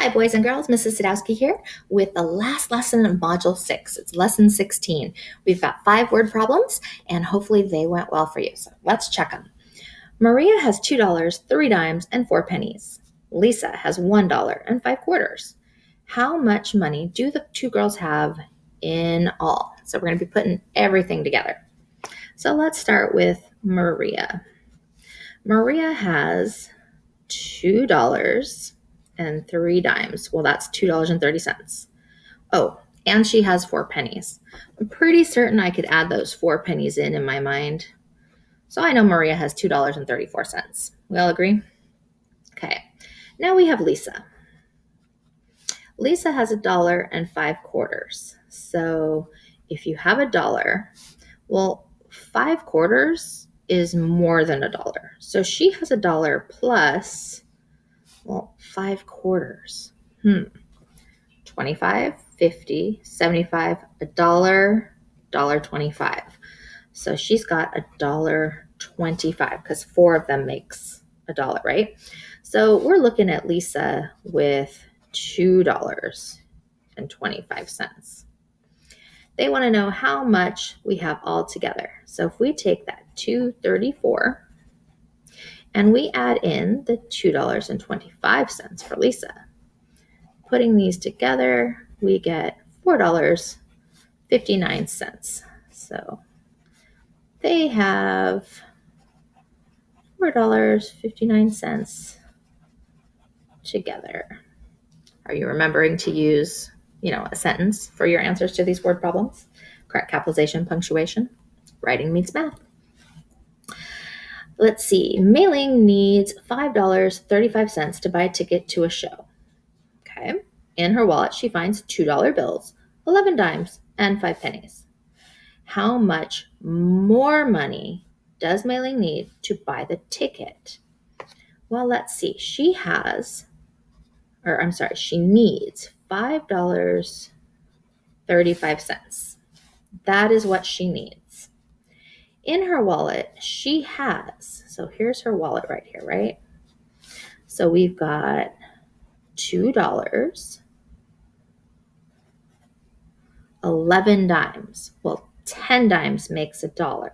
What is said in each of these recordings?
Hi, boys and girls. Mrs. Sadowski here with the last lesson in Module 6. It's Lesson 16. We've got 5 word problems, and hopefully they went well for you. So let's check them. Maria has $2, 3 dimes, and 4 pennies. Lisa has $1 and 5 quarters. How much money do the two girls have in all? So we're going to be putting everything together. So let's start with Maria. Maria has $2 and 3 dimes. Well, that's $2.30. Oh, and she has 4 pennies. I'm pretty certain I could add those 4 pennies in my mind. So I know Maria has $2.34. We all agree? Okay. Now we have Lisa. Lisa has $1 and 5 quarters. So if you have $1, well, 5 quarters is more than $1. So she has $1 plus, well, 5 quarters. 25, 50, 75, $1, $1.25. So she's got $1.25 because 4 of them makes $1, right? So we're looking at Lisa with $2.25. They want to know how much we have all together. So if we take that $2.34 and we add in the $2.25 for Lisa, putting these together, we get $4.59. So they have $4.59 together. Are you remembering to use, a sentence for your answers to these word problems? Correct capitalization, punctuation. Writing meets math. Let's see. Mei-ling needs $5.35 to buy a ticket to a show. Okay. In her wallet, she finds $2 bills, 11 dimes, and 5 pennies. How much more money does Mei-ling need to buy the ticket? Well, let's see. She needs $5.35. That is what she needs. In her wallet, she has, so here's her wallet right here, right? So we've got $2, 11 dimes. Well, 10 dimes makes $1.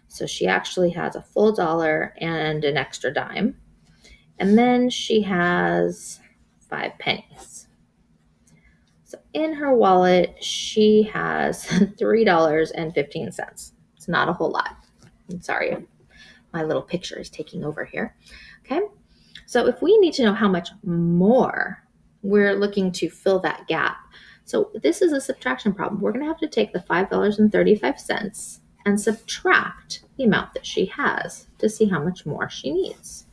So she actually has a full dollar and an extra dime. And then she has 5 pennies. So in her wallet, she has $3.15. It's not a whole lot. I'm sorry if my little picture is taking over here. Okay. So if we need to know how much more, we're looking to fill that gap. So this is a subtraction problem. We're going to have to take the $5.35 and subtract the amount that she has to see how much more she needs.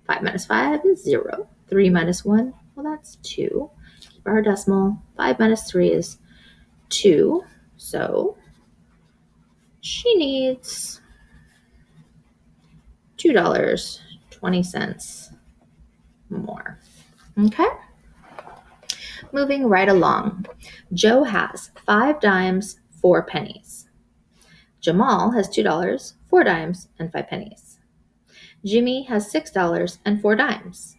5 minus 5 is 0. 3 minus 1, well, that's 2. Keep our decimal. 5 minus 3 is 2. So she needs $2.20 more. Okay? Moving right along. Joe has 5 dimes, 4 pennies. Jamal has $2, 4 dimes, and 5 pennies. Jimmy has $6 and 4 dimes.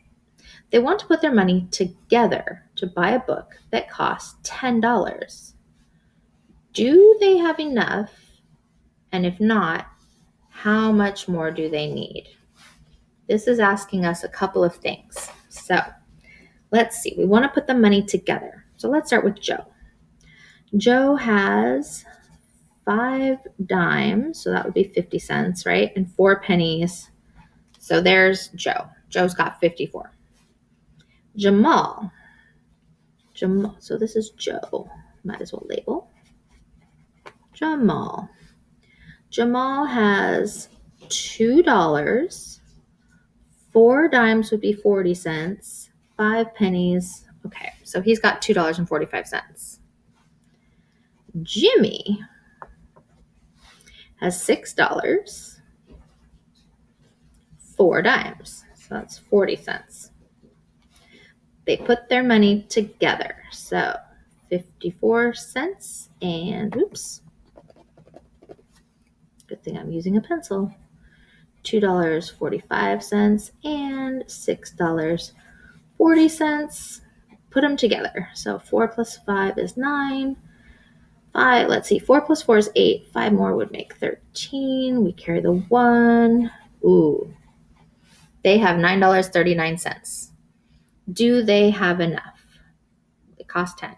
They want to put their money together to buy a book that costs $10. Do they have enough? And if not, how much more do they need? This is asking us a couple of things. So let's see. We want to put the money together. So let's start with Joe. Joe has 5 dimes, so that would be 50 cents, right? And 4 pennies. So there's Joe. Joe's got 54. Jamal. So this is Joe. Might as well label. Jamal. Jamal has $2. 4 dimes would be 40 cents. 5 pennies. Okay, so he's got $2.45. Jimmy has $6. 4 dimes. So that's 40 cents. They put their money together. So 54 cents and, oops, good thing I'm using a pencil. $2.45 and $6.40. put them together. So 4 plus 5 is 9. 5, let's see, 4 plus 4 is 8. 5 more would make 13. We carry the 1. Ooh, they have $9.39. Do they have enough? It costs 10.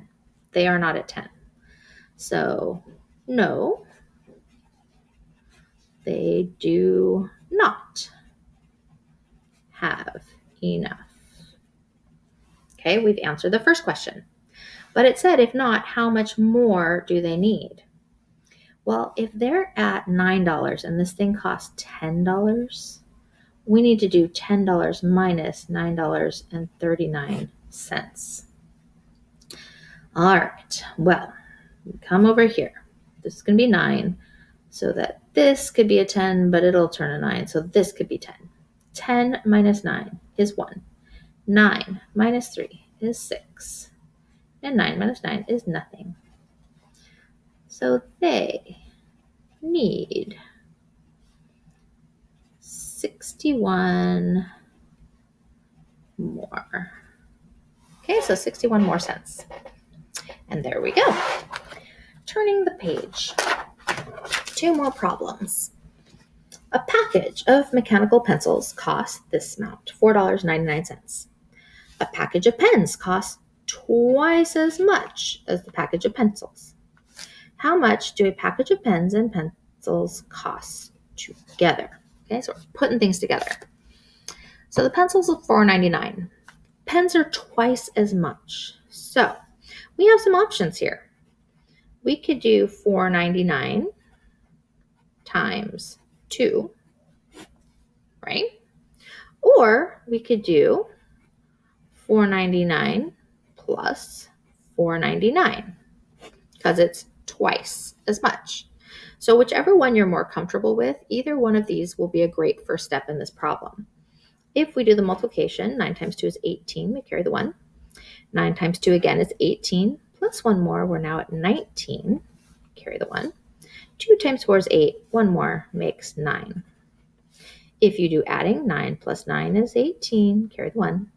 They are not at 10. So, no, they do not have enough. Okay, we've answered the first question. But it said, if not, how much more do they need? Well, if they're at $9 and this thing costs $10, we need to do $10 minus $9.39. All right, well, come over here. This is going to be 9, so that this could be a 10, but it'll turn a 9, so this could be 10. 10 minus 9 is 1. 9 minus 3 is 6. And 9 minus 9 is nothing. So they need 61 more. Okay, so 61 more cents. And there we go. Turning the page. 2 more problems. A package of mechanical pencils costs this amount, $4.99. A package of pens costs twice as much as the package of pencils. How much do a package of pens and pencils cost together? Okay, so we're putting things together. So the pencils are $4.99. Pens are twice as much. So we have some options here. We could do $4.99 times 2, right? Or we could do $4.99 plus $4.99 because it's twice as much. So whichever one you're more comfortable with, either one of these will be a great first step in this problem. If we do the multiplication, 9 times 2 is 18, we carry the 1. 9 times 2 again is 18, plus 1 more, we're now at 19, carry the 1. 2 times 4 is 8, 1 more makes 9. If you do adding, 9 plus 9 is 18, carry the 1.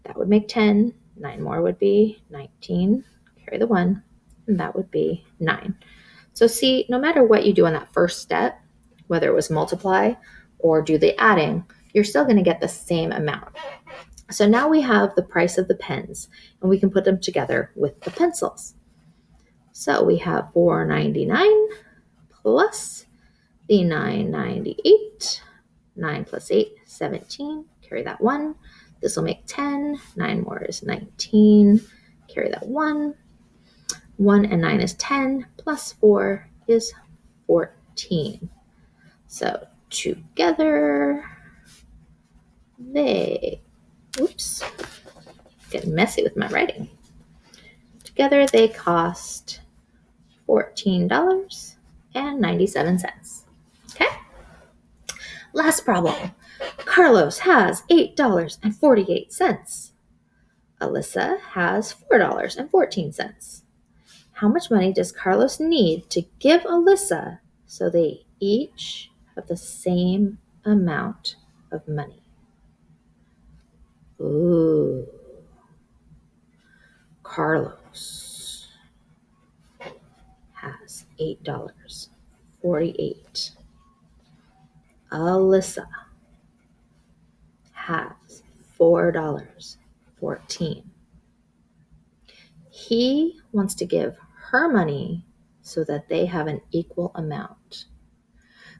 That would make 10, 9 more would be 19, carry the 1, and that would be 9. So see, no matter what you do on that first step, whether it was multiply or do the adding, you're still going to get the same amount. So now we have the price of the pens, and we can put them together with the pencils. So we have $4.99 plus the $9.98. 9 plus 8, 17. Carry that 1. This will make 10. 9 more is 19. Carry that 1. 1 and 9 is 10. Plus 4 is 14. So together, getting messy with my writing. Together they cost $14.97. Okay? Last problem. Carlos has $8.48. Alyssa has $4.14. How much money does Carlos need to give Alyssa so they each have the same amount of money? Ooh. Carlos has $8.48. Alyssa has $4.14. He wants to give her money so that they have an equal amount.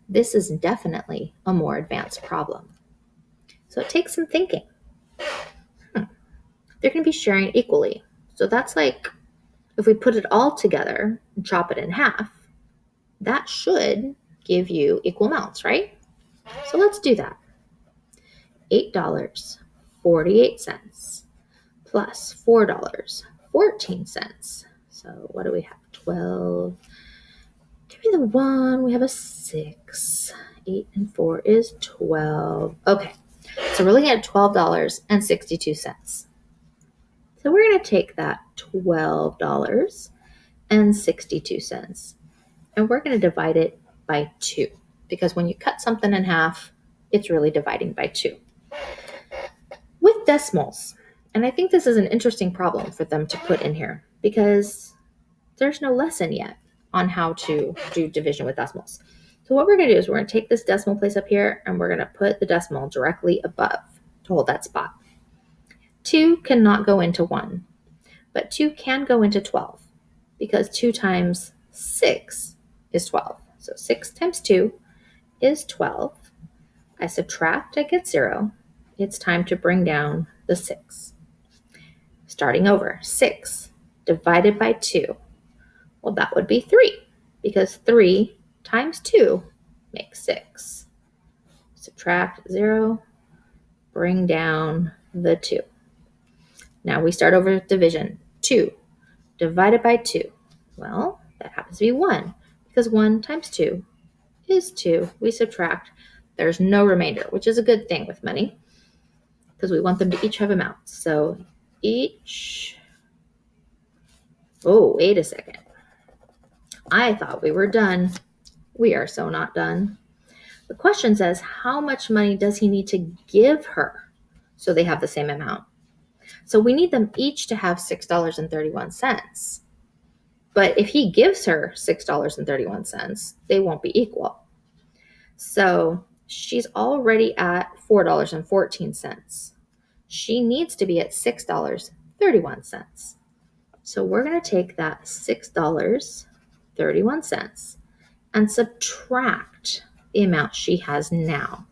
This is definitely a more advanced problem. So it takes some thinking. They're going to be sharing equally. So that's like, if we put it all together and chop it in half, that should give you equal amounts, right? So let's do that. $8.48 plus $4.14. So what do we have? 12. Give me the 1. We have a 6. 8 and 4 is 12. Okay, so we're looking at $12.62. So we're going to take that $12.62 and we're going to divide it by 2, because when you cut something in half, it's really dividing by 2. With decimals, And I think this is an interesting problem for them to put in here because there's no lesson yet on how to do division with decimals. So what we're going to do is we're going to take this decimal place up here and we're going to put the decimal directly above to hold that spot. 2 cannot go into 1, but 2 can go into 12 because 2 times 6 is 12. So 6 times 2 is 12. I subtract, I get 0. It's time to bring down the 6. Starting over, 6 divided by 2. Well, that would be 3 because 3 times 2 makes 6. Subtract 0, bring down the 2. Now we start over with division. 2 divided by 2. Well, that happens to be 1 because 1 times 2 is 2. We subtract. There's no remainder, which is a good thing with money because we want them to each have amounts. So each, oh, wait a second. I thought we were done. We are so not done. The question says, how much money does he need to give her so they have the same amount? So we need them each to have $6.31. But if he gives her $6.31, they won't be equal. So she's already at $4.14. She needs to be at $6.31. So we're going to take that $6.31 and subtract the amount she has now.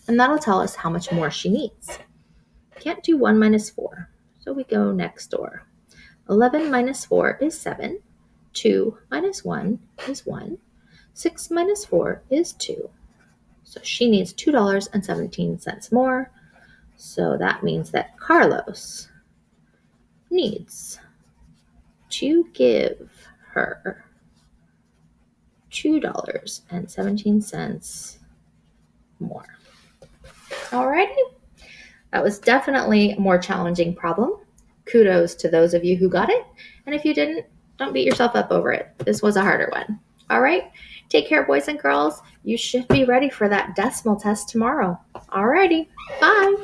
And that'll tell us how much more she needs. Can't do 1 minus 4, so we go next door. 11 minus 4 is 7. 2 minus 1 is 1. 6 minus 4 is 2. So she needs $2.17 more. So that means that Carlos needs to give her $2.17 more. Alrighty. That was definitely a more challenging problem. Kudos to those of you who got it. And if you didn't, don't beat yourself up over it. This was a harder one. All right. Take care, boys and girls. You should be ready for that decimal test tomorrow. Alrighty. Bye.